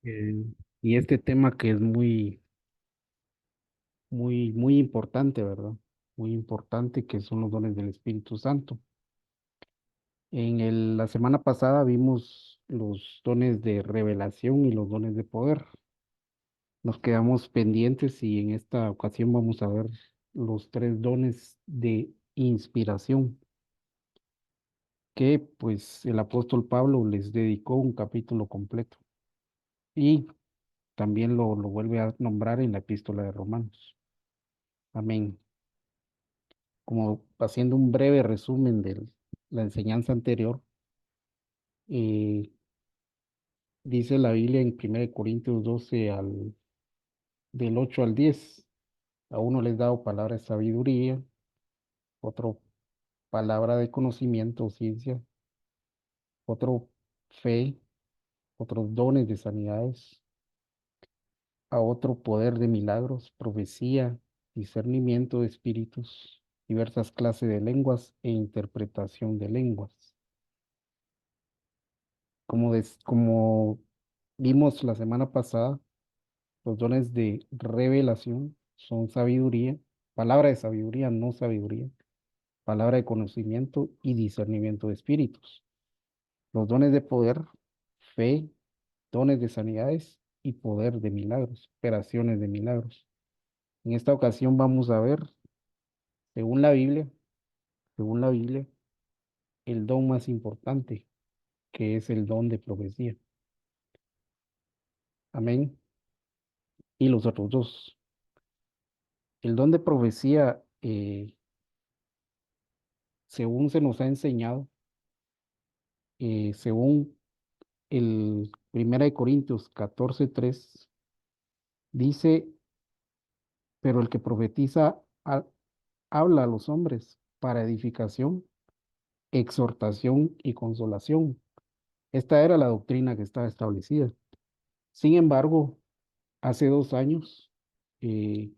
Eh, y este tema que es muy importante, ¿verdad? Muy importante, que son los dones del Espíritu Santo. La semana pasada vimos los dones de revelación y los dones de poder. Nos quedamos pendientes y en esta ocasión vamos a ver los tres dones de inspiración, que pues el apóstol Pablo les dedicó un capítulo completo y también lo vuelve a nombrar en la epístola de Romanos. Amén. Como haciendo un breve resumen de la enseñanza anterior, eh, dice la Biblia en 1 Corintios 12 del 8 al 10, a uno les dado palabra de sabiduría, otro palabra de conocimiento o ciencia, otro fe, otros dones de sanidades, a otro poder de milagros, profecía, discernimiento de espíritus, diversas clases de lenguas e interpretación de lenguas. Como vimos la semana pasada, los dones de revelación son sabiduría, palabra de sabiduría, no sabiduría, palabra de conocimiento y discernimiento de espíritus. Los dones de poder, fe, dones de sanidades y poder de milagros, operaciones de milagros. En esta ocasión vamos a ver, según la Biblia, según la Biblia, el don más importante, que es el don de profecía. Amén. Y los otros dos. El don de profecía, según se nos ha enseñado, según el 1 Corintios 14:3, dice, pero el que profetiza habla a los hombres para edificación, exhortación y consolación. Esta era la doctrina que estaba establecida. Sin embargo, hace 2 años, eh,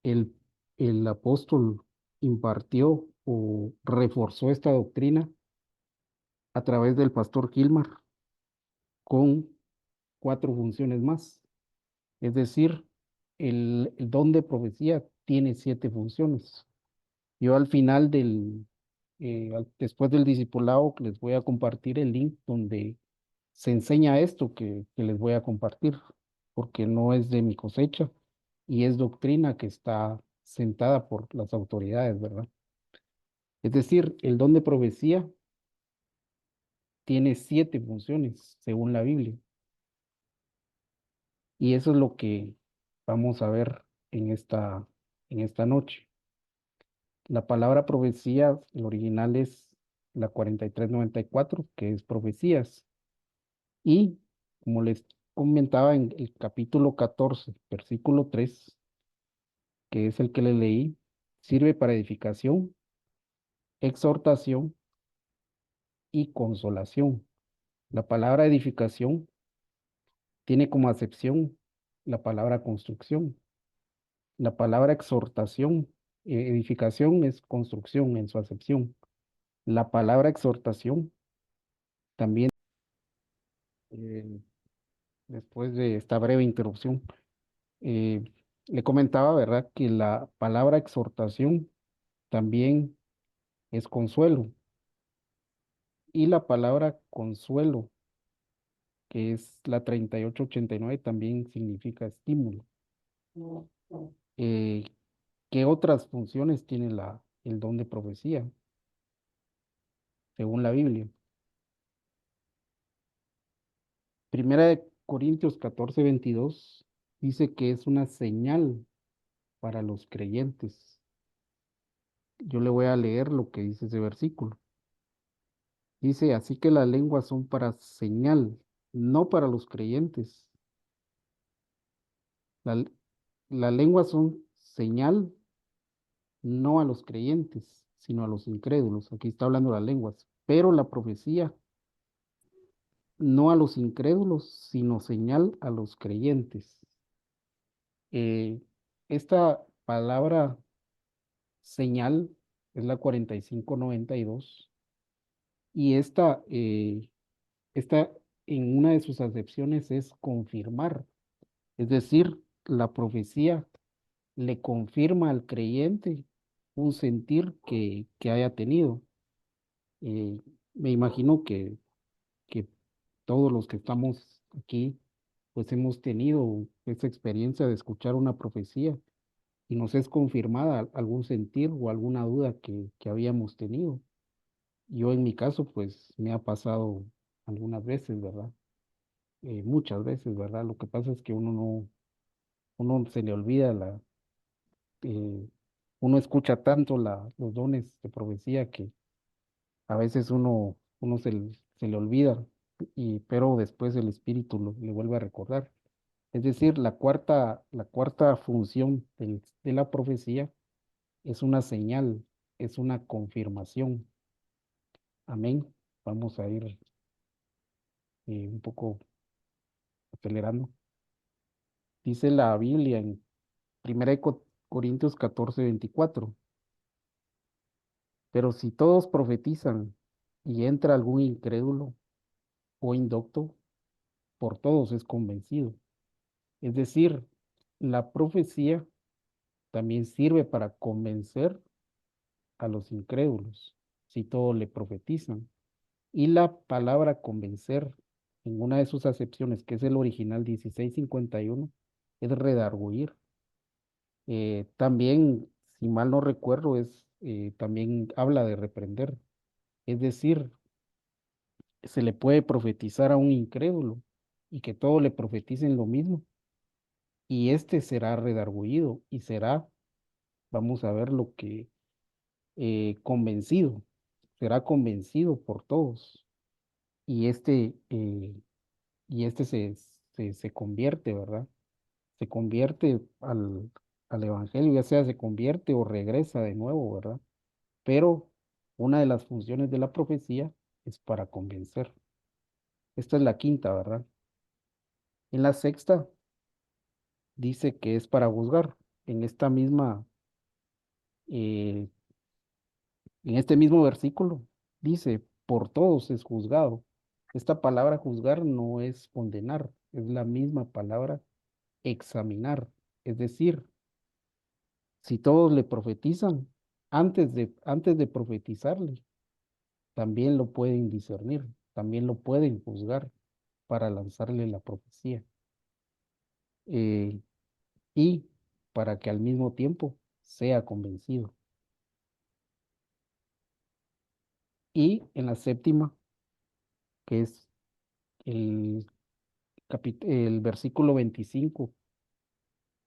el, el apóstol impartió o reforzó esta doctrina a través del pastor Gilmar con 4 funciones más. Es decir, el don de profecía tiene 7 funciones. Yo al final después del discipulado, les voy a compartir el link donde se enseña esto que les voy a compartir, porque no es de mi cosecha y es doctrina que está sentada por las autoridades, ¿verdad? Es decir, el don de profecía tiene 7 funciones según la Biblia, y eso es lo que vamos a ver en esta noche. La palabra profecía, el original es la 4394, que es profecías. Y como les comentaba en el capítulo 14 versículo 3, que es el que le leí, sirve para edificación, exhortación y consolación. La palabra edificación tiene como acepción la palabra construcción. La palabra exhortación, edificación es construcción en su acepción. La palabra exhortación también, eh, después de esta breve interrupción, eh, le comentaba, ¿verdad?, que la palabra exhortación también es consuelo. Y la palabra consuelo, que es la 3889, también significa estímulo. Eh, ¿Qué otras funciones tiene el don de profecía, según la Biblia? Primera de Corintios 14:22 dice que es una señal para los creyentes. Yo le voy a leer lo que dice ese versículo. Dice, así que las lenguas son para señal, no para los creyentes. La, las lenguas son señal, no a los creyentes, sino a los incrédulos. Aquí está hablando de las lenguas. Pero la profecía, no a los incrédulos, sino señal a los creyentes. Eh, esta palabra señal es la 4592 y esta en una de sus acepciones es confirmar, es decir, la profecía le confirma al creyente un sentir que haya tenido. Eh, Me imagino que todos los que estamos aquí, pues hemos tenido esa experiencia de escuchar una profecía y nos es confirmada algún sentir o alguna duda que habíamos tenido. Yo en mi caso, pues me ha pasado algunas veces, ¿verdad? Muchas veces, ¿verdad? Lo que pasa es que uno se le olvida eh, uno escucha tanto los dones de profecía que a veces uno se le olvida, pero después el Espíritu le vuelve a recordar. Es decir, la cuarta función de la profecía es una señal, es una confirmación. Amén. Vamos a ir un poco acelerando. Dice la Biblia en 1 Corintios 14:24, pero si todos profetizan y entra algún incrédulo o indocto, por todos es convencido. Es decir, la profecía también sirve para convencer a los incrédulos, si todos le profetizan. Y la palabra convencer, en una de sus acepciones, que es el original 1651, es redarguir. También, si mal no recuerdo, también habla de reprender. Es decir, se le puede profetizar a un incrédulo y que todos le profeticen lo mismo, y este será redarguido y será, vamos a ver lo que, convencido, será convencido por todos, y este se convierte, ¿verdad? Se convierte al evangelio, ya sea se convierte o regresa de nuevo, ¿verdad? Pero una de las funciones de la profecía es para convencer. Esta es la quinta, ¿verdad? En la sexta dice que es para juzgar. En esta misma, eh, en este mismo versículo dice, por todos es juzgado. Esta palabra juzgar no es condenar, es la misma palabra examinar. Es decir, si todos le profetizan, antes de profetizarle, también lo pueden discernir, también lo pueden juzgar para lanzarle la profecía. eh, y para que al mismo tiempo sea convencido. Y en la séptima, que es el, el versículo 25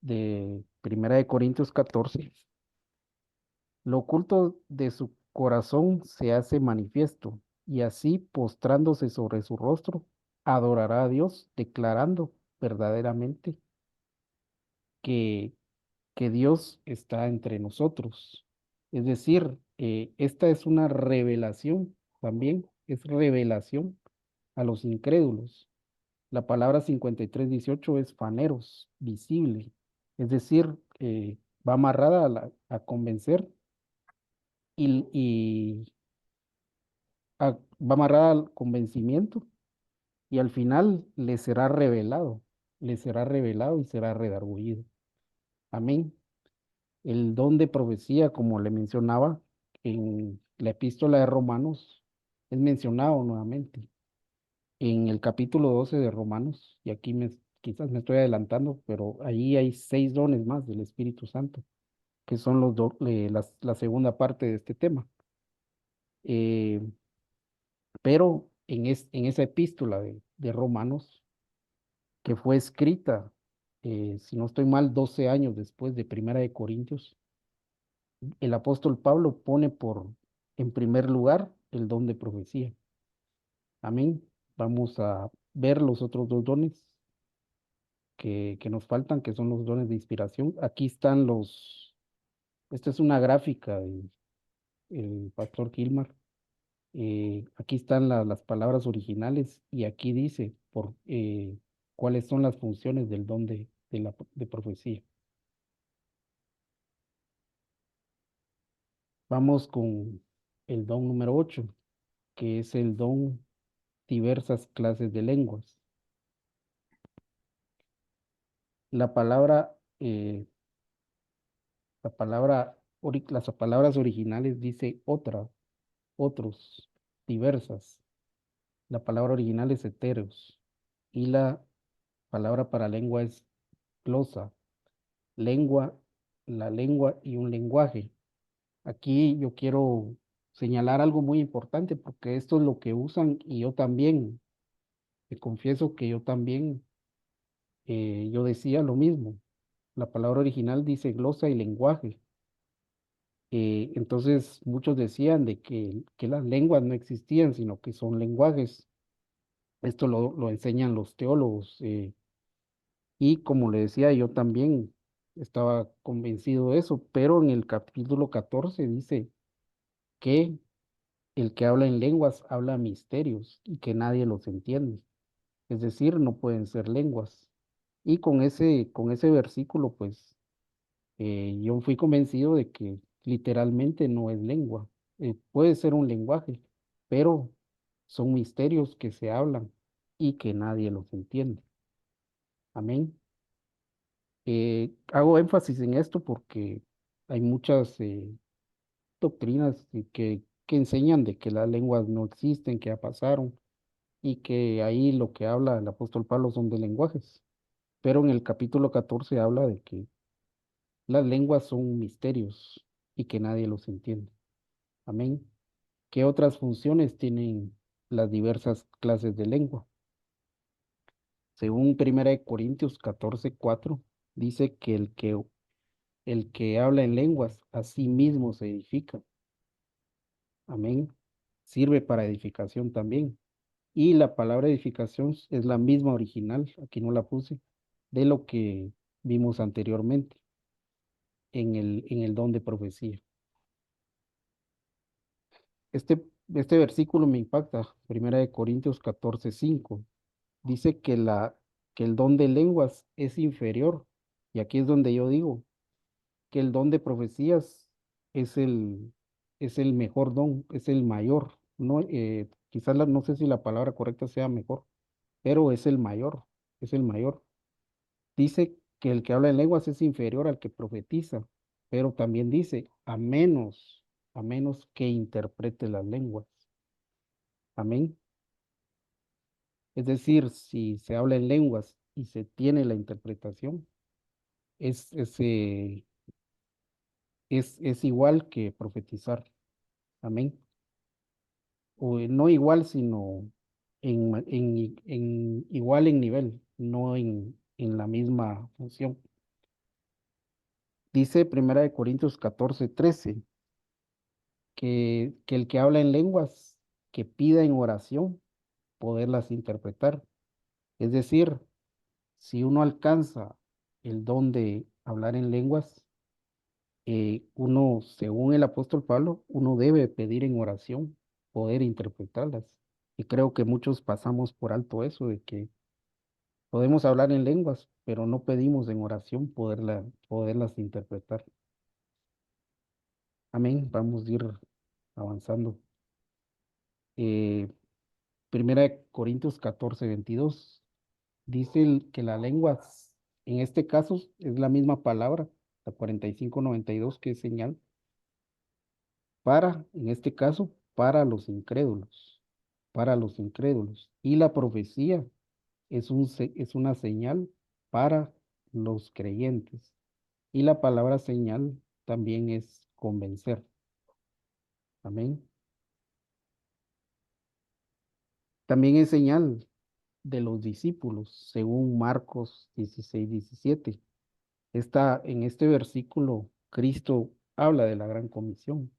de 1 Corintios 14, lo oculto de su corazón se hace manifiesto, y así postrándose sobre su rostro, adorará a Dios, declarando verdaderamente que, que Dios está entre nosotros. Es decir, esta es una revelación también, es revelación a los incrédulos. La palabra 53:18 es faneros, visible, es decir, va amarrada a convencer y va amarrada al convencimiento, y al final le será revelado y será redargüido. Amén. El don de profecía, como le mencionaba en la epístola de Romanos, es mencionado nuevamente en el capítulo 12 de Romanos, y aquí quizás me estoy adelantando, pero ahí hay 6 dones más del Espíritu Santo, que son la segunda parte de este tema. Eh, pero en esa epístola de Romanos, que fue escrita, si no estoy mal, 12 años después de Primera de Corintios, el apóstol Pablo pone en primer lugar el don de profecía. Amén. Vamos a ver los otros 2 dones que nos faltan, que son los dones de inspiración. Aquí están esta es una gráfica del el pastor Gilmar. Aquí están las palabras originales, y aquí dice cuáles son las funciones del don de profecía. Vamos con el don número 8, que es el don diversas clases de lenguas. La palabra, las palabras originales dice otra, otros, diversas. La palabra original es heteros y la palabra para lengua es glosa, lengua, la lengua y un lenguaje. Aquí yo quiero señalar algo muy importante porque esto es lo que usan y yo también, te confieso que yo también, yo decía lo mismo. La palabra original dice glosa y lenguaje. Entonces muchos decían de que las lenguas no existían, sino que son lenguajes. Esto lo enseñan los teólogos. Y como le decía, yo también estaba convencido de eso, pero en el capítulo 14 dice que el que habla en lenguas habla misterios y que nadie los entiende. Es decir, no pueden ser lenguas. Y con ese versículo, pues yo fui convencido de que literalmente no es lengua. Puede ser un lenguaje, pero son misterios que se hablan y que nadie los entiende. Amén. Hago énfasis en esto porque hay muchas doctrinas que enseñan de que las lenguas no existen, que ya pasaron y que ahí lo que habla el apóstol Pablo son de lenguajes. Pero en el capítulo 14 habla de que las lenguas son misterios y que nadie los entiende. Amén. ¿Qué otras funciones tienen las diversas clases de lengua? Según 1 Corintios 14:4, dice que el que habla en lenguas a sí mismo se edifica. Amén. Sirve para edificación también. Y la palabra edificación es la misma original, aquí no la puse, de lo que vimos anteriormente en el don de profecía. Este versículo me impacta, 1 Corintios 14:5. Dice que el don de lenguas es inferior. Y aquí es donde yo digo que el don de profecías es el mejor don, es el mayor. No, quizás no sé si la palabra correcta sea mejor, pero es el mayor, es el mayor. Dice que el que habla en lenguas es inferior al que profetiza, pero también dice, a menos que interprete las lenguas. Amén. Es decir, si se habla en lenguas y se tiene la interpretación, es igual que profetizar. Amén. O no igual, sino igual en nivel, no en la misma función. Dice 1 Corintios 14:13 que el que habla en lenguas, que pida en oración poderlas interpretar. Es decir, si uno alcanza el don de hablar en lenguas, uno, según el apóstol Pablo, uno debe pedir en oración poder interpretarlas. Y creo que muchos pasamos por alto eso, de que podemos hablar en lenguas, pero no pedimos en oración poderlas interpretar. Amén. Vamos a ir avanzando. Eh, 1 Corintios 14:22 dice que la lengua, en este caso, es la misma palabra, la 45:92, que es señal, en este caso, para los incrédulos. Y la profecía es una señal para los creyentes. Y la palabra señal también es convencer. Amén. También es señal de los discípulos, según Marcos 16:17. En este versículo, Cristo habla de la gran comisión.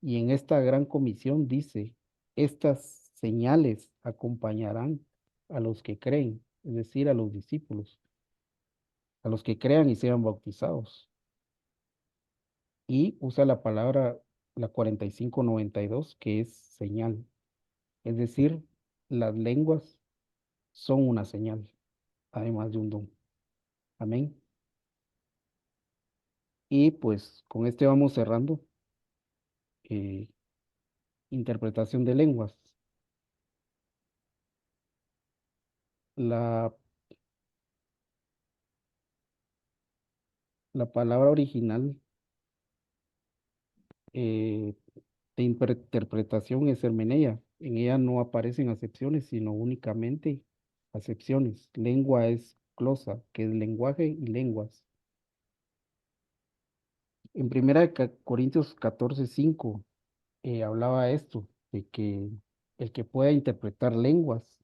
Y en esta gran comisión dice, estas señales acompañarán a los que creen, es decir, a los discípulos, a los que crean y sean bautizados. Y usa la palabra, la 45:92, que es señal. Es decir, las lenguas son una señal, además de un don. Amén. Y pues con este vamos cerrando. eh, Interpretación de lenguas. La, la palabra original eh, de interpretación es hermeneia. En ella no aparecen acepciones, sino únicamente acepciones. Lengua es glosa, que es lenguaje y lenguas. En primera de Corintios 14:5 hablaba esto, de que el que pueda interpretar lenguas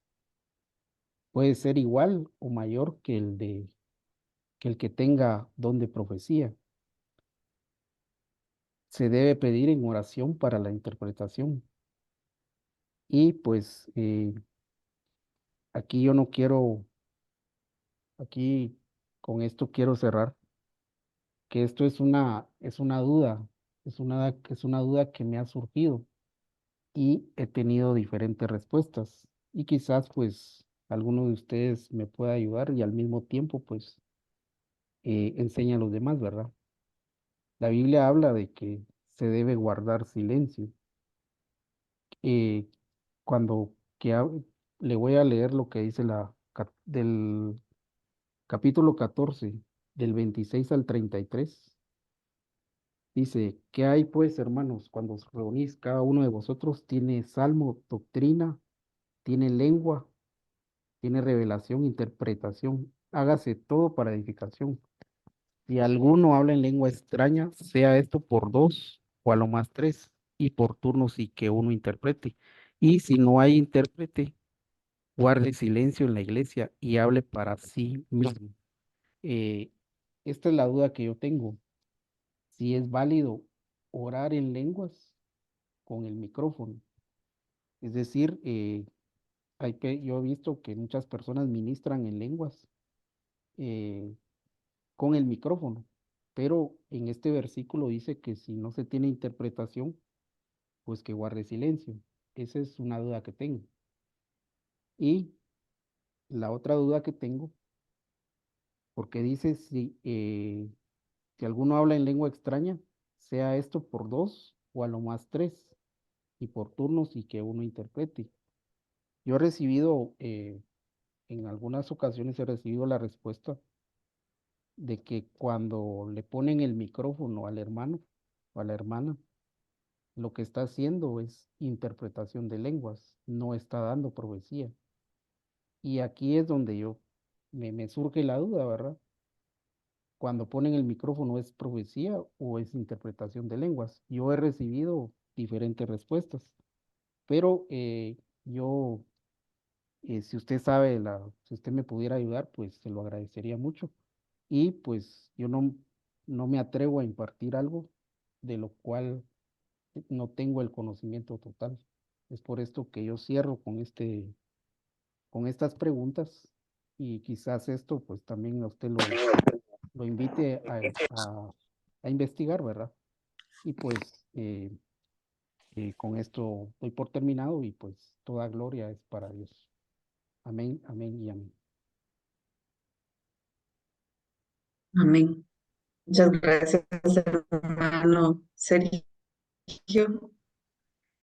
puede ser igual o mayor que el que tenga don de profecía. Se debe pedir en oración para la interpretación. Y pues aquí yo no quiero, aquí con esto quiero cerrar, que esto es una duda, es una duda que me ha surgido y he tenido diferentes respuestas. Y quizás pues alguno de ustedes me pueda ayudar y al mismo tiempo pues enseña a los demás, ¿verdad? La Biblia habla de que se debe guardar silencio. Eh, cuando le voy a leer lo que dice del capítulo 14 del 26 al 33. Dice, ¿qué hay pues, hermanos, cuando os reunís? Cada uno de vosotros tiene salmo, doctrina, tiene lengua, tiene revelación, interpretación. Hágase todo para edificación. Si alguno habla en lengua extraña, sea esto por dos o a lo más tres, y por turnos y que uno interprete. Y si no hay intérprete, guarde silencio en la iglesia y hable para sí mismo. Eh, esta es la duda que yo tengo. Si es válido orar en lenguas con el micrófono. Es decir, yo he visto que muchas personas ministran en lenguas eh, con el micrófono, pero en este versículo dice que si no se tiene interpretación, pues que guarde silencio. Esa es una duda que tengo. Y la otra duda que tengo, porque dice si alguno habla en lengua extraña, sea esto por dos o a lo más tres, y por turnos y que uno interprete. Yo he recibido, en algunas ocasiones he recibido la respuesta de que cuando le ponen el micrófono al hermano o a la hermana, lo que está haciendo es interpretación de lenguas, no está dando profecía. Y aquí es donde me surge la duda, ¿verdad? Cuando ponen el micrófono, ¿es profecía o es interpretación de lenguas? Yo he recibido diferentes respuestas, pero yo, si usted sabe, si usted me pudiera ayudar, pues se lo agradecería mucho. Y pues yo no me atrevo a impartir algo de lo cual no tengo el conocimiento total. Es por esto que yo cierro con estas preguntas y quizás esto pues también a usted lo invite a investigar, ¿verdad? Y pues con esto doy por terminado y pues toda gloria es para Dios. Amén, amén y amén. Amén. Muchas gracias, hermano Sergio.